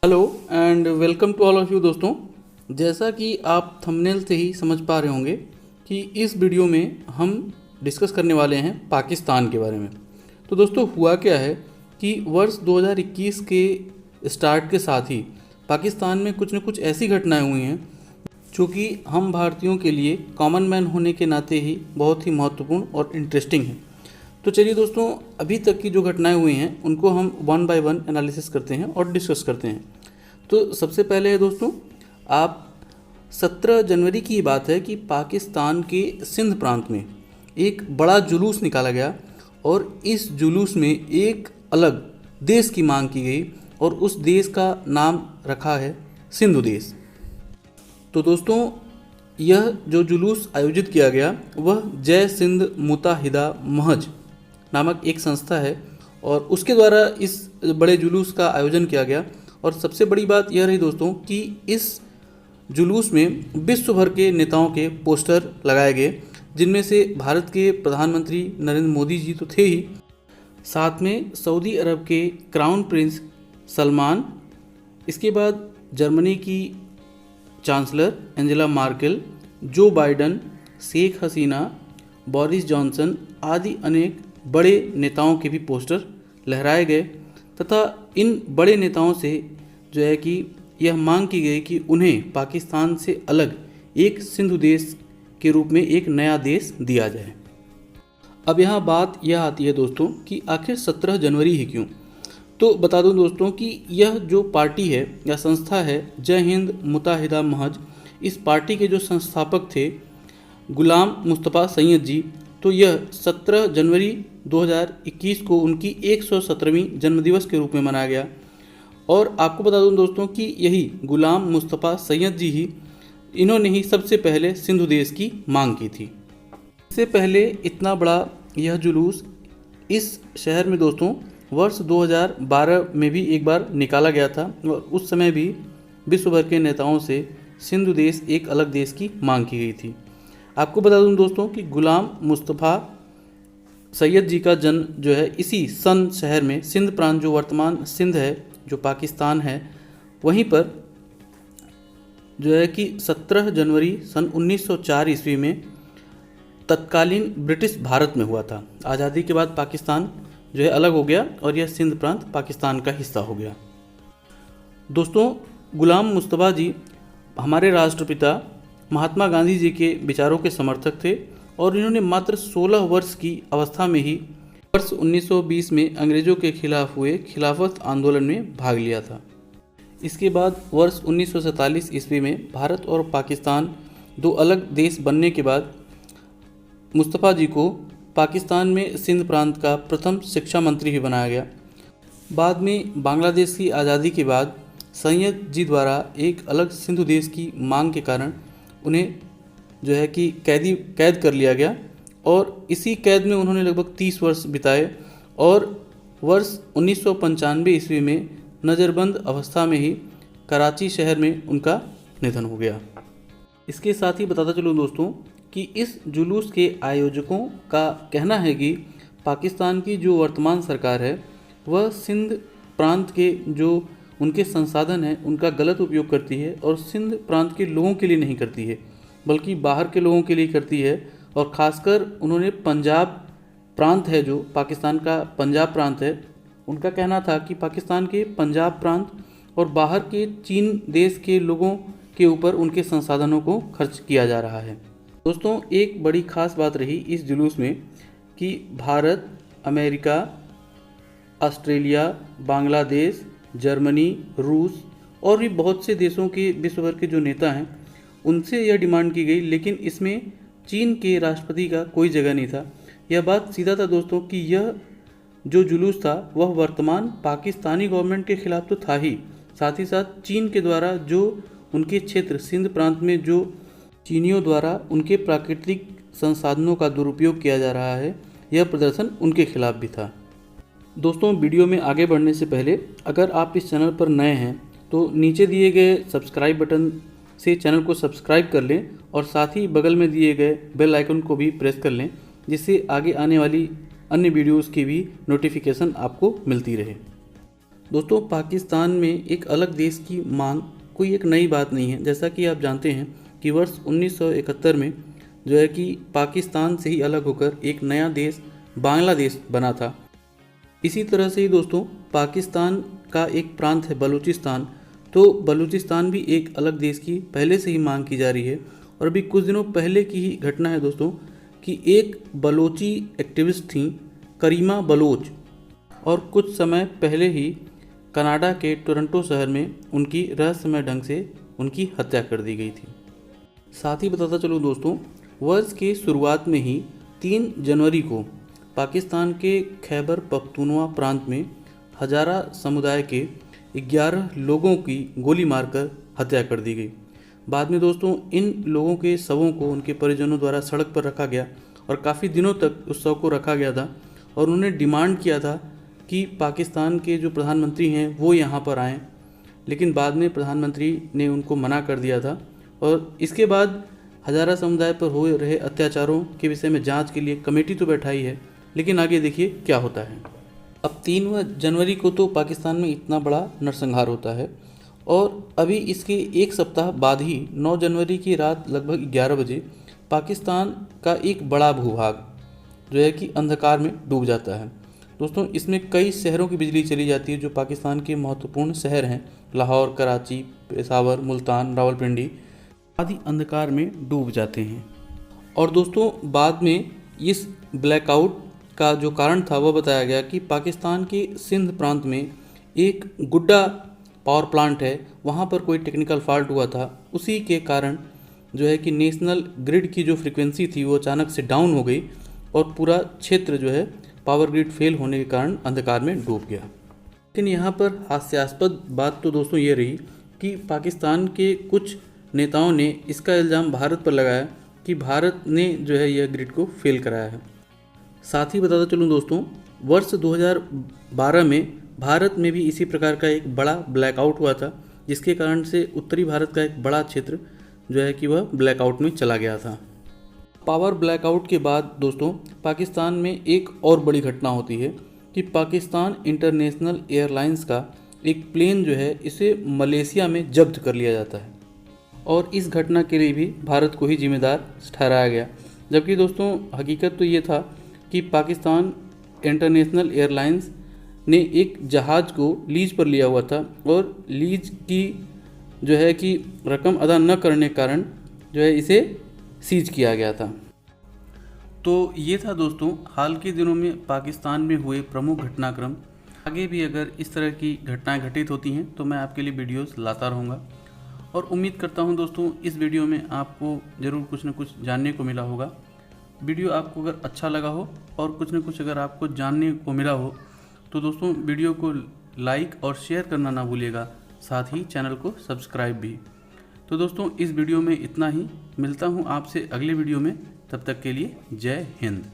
Hello and welcome to all of you दोस्तों। जैसा कि आप थंबनेल से ही समझ पा रहे होंगे कि इस वीडियो में हम डिस्कस करने वाले हैं पाकिस्तान के बारे में। तो दोस्तों हुआ क्या है कि वर्ष 2021 के स्टार्ट के साथ ही पाकिस्तान में कुछ न कुछ ऐसी घटनाएं हुई हैं जो कि हम भारतीयों के लिए कॉमन मैन होने के नाते ही बहुत ही महत्वपूर्ण और इंटरेस्टिंग है। तो चलिए दोस्तों, अभी तक की जो घटनाएं हुई हैं उनको हम वन बाय वन एनालिसिस करते हैं और डिस्कस करते हैं। तो सबसे पहले है दोस्तों, आप 17 जनवरी की बात है कि पाकिस्तान के सिंध प्रांत में एक बड़ा जुलूस निकाला गया और इस जुलूस में एक अलग देश की मांग की गई और उस देश का नाम रखा है सिंधु देश। तो दोस्तों, यह जो जुलूस आयोजित किया गया वह जय सिंध मुताहिदा महज नामक एक संस्था है और उसके द्वारा इस बड़े जुलूस का आयोजन किया गया। और सबसे बड़ी बात यह रही दोस्तों कि इस जुलूस में विश्व भर के नेताओं के पोस्टर लगाए गए, जिनमें से भारत के प्रधानमंत्री नरेंद्र मोदी जी तो थे ही, साथ में सऊदी अरब के क्राउन प्रिंस सलमान, इसके बाद जर्मनी की चांसलर एंजेला मार्केल, जो Biden, Sheikh Hasina, Boris Johnson आदि अनेक बड़े नेताओं के भी पोस्टर लहराए गए तथा इन बड़े नेताओं से जो है कि यह मांग की गई कि उन्हें पाकिस्तान से अलग एक सिंधु देश के रूप में एक नया देश दिया जाए। अब यहाँ बात यह आती है दोस्तों कि आखिर 17 जनवरी ही क्यों। तो बता दूं दोस्तों कि यह जो पार्टी है या संस्था है जय हिंद मुताहिदा महज, इस पार्टी के जो संस्थापक थे गुलाम मुस्तफ़ा सैयद जी, तो यह 17 जनवरी 2021 को उनकी 117वीं जन्मदिवस के रूप में मनाया गया। और आपको बता दूं दोस्तों कि यही गुलाम मुस्तफ़ा सैयद जी ही, इन्होंने ही सबसे पहले सिंधु देश की मांग की थी। इससे पहले इतना बड़ा यह जुलूस इस शहर में दोस्तों वर्ष 2012 में भी एक बार निकाला गया था और उस समय भी विश्व भर के नेताओं से सिंधु देश एक अलग देश की मांग की गई थी। आपको बता दूं दोस्तों कि गुलाम मुस्तफ़ा सैयद जी का जन्म जो है इसी सन शहर में, सिंध प्रांत जो वर्तमान सिंध है जो पाकिस्तान है, वहीं पर जो है कि 17 जनवरी सन 1904 ईस्वी में तत्कालीन ब्रिटिश भारत में हुआ था। आज़ादी के बाद पाकिस्तान जो है अलग हो गया और यह सिंध प्रांत पाकिस्तान का हिस्सा हो गया। दोस्तों, गुलाम मुस्तफ़ा जी हमारे राष्ट्रपिता महात्मा गांधी जी के विचारों के समर्थक थे और इन्होंने मात्र 16 वर्ष की अवस्था में ही वर्ष 1920 में अंग्रेज़ों के खिलाफ हुए खिलाफत आंदोलन में भाग लिया था। इसके बाद वर्ष 1947 ईस्वी में भारत और पाकिस्तान दो अलग देश बनने के बाद मुस्तफ़ा जी को पाकिस्तान में सिंध प्रांत का प्रथम शिक्षा मंत्री ही बनाया गया। बाद में बांग्लादेश की आज़ादी के बाद सैयद जी द्वारा एक अलग सिंधु देश की मांग के कारण उन्हें जो है कि कैद कर लिया गया और इसी कैद में उन्होंने लगभग 30 वर्ष बिताए और वर्ष 1995 ईस्वी में नज़रबंद अवस्था में ही कराची शहर में उनका निधन हो गया। इसके साथ ही बताता चलूँ दोस्तों कि इस जुलूस के आयोजकों का कहना है कि पाकिस्तान की जो वर्तमान सरकार है वह सिंध प्रांत के जो उनके संसाधन हैं उनका गलत उपयोग करती है और सिंध प्रांत के लोगों के लिए नहीं करती है बल्कि बाहर के लोगों के लिए करती है। और ख़ासकर उन्होंने पंजाब प्रांत है जो पाकिस्तान का पंजाब प्रांत है, उनका कहना था कि पाकिस्तान के पंजाब प्रांत और बाहर के चीन देश के लोगों के ऊपर उनके संसाधनों को खर्च किया जा रहा है। दोस्तों, एक बड़ी ख़ास बात रही इस जुलूस में कि Bharat, America, Australia, Bangladesh, Germany, रूस और भी बहुत से देशों के विश्व भर के जो नेता हैं उनसे यह डिमांड की गई, लेकिन इसमें चीन के राष्ट्रपति का कोई जगह नहीं था। यह बात सीधा था दोस्तों कि यह जो जुलूस था वह वर्तमान पाकिस्तानी गवर्नमेंट के खिलाफ तो था ही, साथ ही साथ चीन के द्वारा जो उनके क्षेत्र सिंध प्रांत में जो चीनियों द्वारा उनके प्राकृतिक संसाधनों का दुरुपयोग किया जा रहा है, यह प्रदर्शन उनके खिलाफ भी था। दोस्तों, वीडियो में आगे बढ़ने से पहले अगर आप इस चैनल पर नए हैं तो नीचे दिए गए सब्सक्राइब बटन से चैनल को सब्सक्राइब कर लें और साथ ही बगल में दिए गए बेल आइकन को भी प्रेस कर लें, जिससे आगे आने वाली अन्य वीडियोस की भी नोटिफिकेशन आपको मिलती रहे। दोस्तों पाकिस्तान में एक अलग देश की मांग कोई एक नई बात नहीं है। जैसा कि आप जानते हैं कि वर्ष 1971 में जो है कि पाकिस्तान से ही अलग होकर एक नया देश बांग्लादेश बना था। इसी तरह से ही दोस्तों पाकिस्तान का एक प्रांत है बलूचिस्तान, तो बलूचिस्तान भी एक अलग देश की पहले से ही मांग की जा रही है। और अभी कुछ दिनों पहले की ही घटना है दोस्तों कि एक बलोची एक्टिविस्ट थी करीमा बलोच, और कुछ समय पहले ही कनाडा के टोरंटो शहर में उनकी रहस्यमय ढंग से उनकी हत्या कर दी गई थी। साथ ही बताता चलूँ दोस्तों, वर्ष के शुरुआत में ही 3 जनवरी को पाकिस्तान के खैबर पख्तूनवा प्रांत में हजारा समुदाय के 11 लोगों की गोली मारकर हत्या कर दी गई। बाद में दोस्तों इन लोगों के शवों को उनके परिजनों द्वारा सड़क पर रखा गया और काफ़ी दिनों तक उस शव को रखा गया था, और उन्होंने डिमांड किया था कि पाकिस्तान के जो प्रधानमंत्री हैं वो यहाँ पर आएँ, लेकिन बाद में प्रधानमंत्री ने उनको मना कर दिया था। और इसके बाद हजारा समुदाय पर हो रहे अत्याचारों के विषय में जांच के लिए कमेटी तो बैठाई है, लेकिन आगे देखिए क्या होता है। अब 3 जनवरी को तो पाकिस्तान में इतना बड़ा नरसंहार होता है, और अभी इसके एक सप्ताह बाद ही 9 जनवरी की रात लगभग 11 बजे पाकिस्तान का एक बड़ा भूभाग जो है कि अंधकार में डूब जाता है। दोस्तों इसमें कई शहरों की बिजली चली जाती है जो पाकिस्तान के महत्वपूर्ण शहर हैं, लाहौर, कराची, पेशावर, मुल्तान, रावलपिंडी आदि अंधकार में डूब जाते हैं। और दोस्तों बाद में इस ब्लैकआउट का जो कारण था वह बताया गया कि पाकिस्तान के सिंध प्रांत में एक गुड्डा पावर प्लांट है, वहाँ पर कोई टेक्निकल फॉल्ट हुआ था। उसी के कारण जो है कि नेशनल ग्रिड की जो फ्रीक्वेंसी थी वो अचानक से डाउन हो गई और पूरा क्षेत्र जो है पावर ग्रिड फेल होने के कारण अंधकार में डूब गया। लेकिन यहाँ पर हास्यास्पद बात तो दोस्तों ये रही कि पाकिस्तान के कुछ नेताओं ने इसका इल्ज़ाम भारत पर लगाया कि भारत ने जो है यह ग्रिड को फेल कराया है। साथ ही बताता चलूँ दोस्तों, वर्ष 2012 में भारत में भी इसी प्रकार का एक बड़ा ब्लैकआउट हुआ था, जिसके कारण से उत्तरी भारत का एक बड़ा क्षेत्र जो है कि वह ब्लैकआउट में चला गया था। पावर ब्लैकआउट के बाद दोस्तों पाकिस्तान में एक और बड़ी घटना होती है कि पाकिस्तान इंटरनेशनल एयरलाइंस का एक प्लेन जो है इसे मलेशिया में जब्त कर लिया जाता है, और इस घटना के लिए भी भारत को ही जिम्मेदार ठहराया गया। जबकि दोस्तों हकीकत तो ये था कि पाकिस्तान इंटरनेशनल एयरलाइंस ने एक जहाज़ को लीज पर लिया हुआ था, और लीज की जो है कि रकम अदा न करने के कारण जो है इसे सीज किया गया था। तो ये था दोस्तों हाल के दिनों में पाकिस्तान में हुए प्रमुख घटनाक्रम। आगे भी अगर इस तरह की घटनाएं घटित होती हैं तो मैं आपके लिए वीडियोस लाता रहूँगा, और उम्मीद करता हूं दोस्तों इस वीडियो में आपको ज़रूर कुछ न कुछ जानने को मिला होगा। वीडियो आपको अगर अच्छा लगा हो और कुछ न कुछ अगर आपको जानने को मिला हो तो दोस्तों वीडियो को लाइक और शेयर करना ना भूलिएगा, साथ ही चैनल को सब्सक्राइब भी। तो दोस्तों इस वीडियो में इतना ही, मिलता हूं आपसे अगले वीडियो में, तब तक के लिए जय हिंद।